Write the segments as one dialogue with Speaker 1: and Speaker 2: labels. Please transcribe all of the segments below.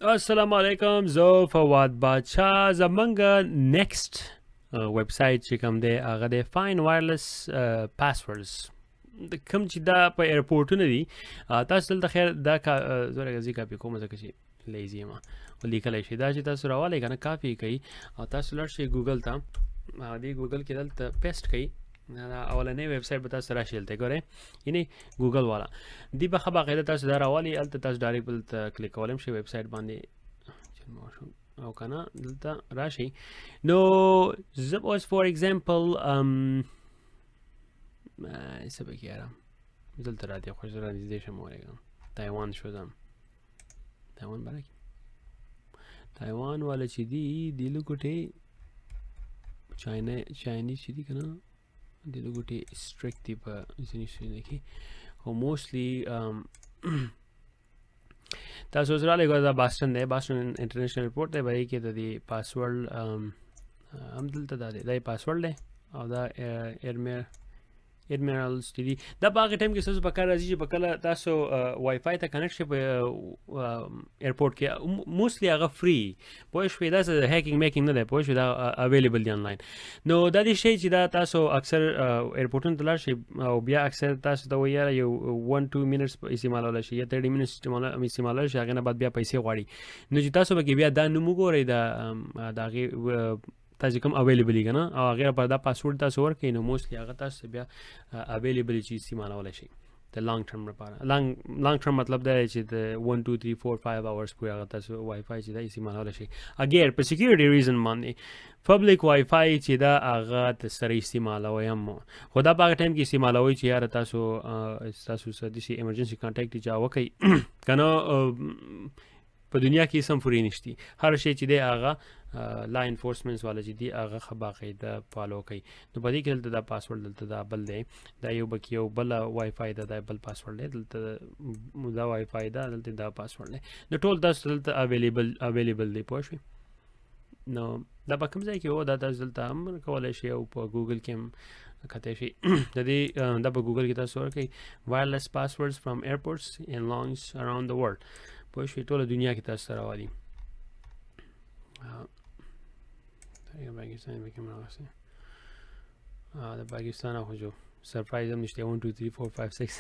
Speaker 1: السلام علیکم زه فواد باچا زمونږ نیکسٹ ویب سایټ چې کوم دی هغه د فاین وایرلیس پاسورډز کوم چې دا په ایرپورټونه دي تاسو دلته خیر دا زوره غزي کاپی کوم ځکه چې لیزی ما ولیکلی شي دا چې تاسو راوالی کنه کاپی کوي او تاسو لړ شي ګوګل ته دی ګوګل کې دلته پیسټ کوي اولنې ویب سایټ به تاسو راشي دلته ګورئ یعنی ګوګل والا دی به خبره قاعده تاسو دا راوالی الته تاسو ډایرکټ بل کلیک کولم شي ویب سایټ باندې او کنه دلته راشي نو زب اوس فور ایگزامپل سبا کیارم دلته راځي خو زه راځي شم ورګم تایوان شو دم تایوان برای تایوان والا چې دی لګوټي چاینی چې دی کنه د لګوټي سټریک دی په ځینې شي کې او موستلی تاسو سره لګو دا باستون دی باستون انټرنیشنل ایرپورټ دی به کې د پاسورډ هم دلته دا پاسورډ دی او دا ایرمیرالز دی دا په هغه ټایم کې تاسو په کار راځي چې په کله تاسو وای فای ته کنیکټ شي په ایرپورټ کې موستلی هغه فری پوه شوې دا هیکینګ میکینګ نه دی پوه شوې دا اویلیبل دی آنلاین نو دا دې شی چې دا تاسو اکثر ایرپورټونو ته لاړ شئ او بیا اکثر تاسو ته وایي یاره یو 1-2 منټس استعمالولی شي یا 30 منټس استعمالولی شي هغې نه بعد بیا پیسې غواړي نو چې تاسو پکې بیا دا نوم وګورئ د هغې تاسو کوم اویلیبل کنه او هغه پر دا پاسورډ تاسو ورکړئ نو موستلی هغه تاسو بیا اویلیبل چی استعمالولی شي د لانګ ټرم لپاره لانګ ټرم مطلب دا چې د 1 2 3 4 5 اورز پورې هغه تاسو وای فای چې دا استعمالولی شي اګیر په سکیورټي ریزن باندې پبلک وای فای چې دا هغه د سره استعمالوي هم خو دا په هغه ټایم کې استعمالوي چې یاره تاسو سره داسې ایمرجنسي کانټیکټ چا وکړئ کنه په دنیا کې سم فری نشتی هر شی چې دی هغه لا انفورسمنټس والا چې دی هغه باقاعده فالو کوي نو په دې کې دلته دا پاسورډ دلته دا بل دی دا یو بکی یو بل وای فای دا بل پاسورډ دی دلته دا وای فای دا دلته دا پاسورډ دی نو ټول تاسو دلته اویلیبل دی پوه شئ نو دا په کوم ځای کې و دا تاسو دلته هم کولی شئ او په ګوګل کې هم کتی شي د دې دا په ګوګل کې تاسو ورکړئ وایرلیس پاسورډز فرام ایرپورټس اینڈ لاؤنجز اراوند د ورلډ پوه شئ ټوله دنیا کې تاسو ته راولي پاکستان به کوم راغلی د پاکستان خو جو سرپرایز هم نشته 1 2 3 4 5 6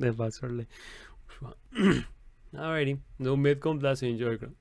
Speaker 1: د پاسورډ له alrighty نو امید کوم تاسو انجوای کړئ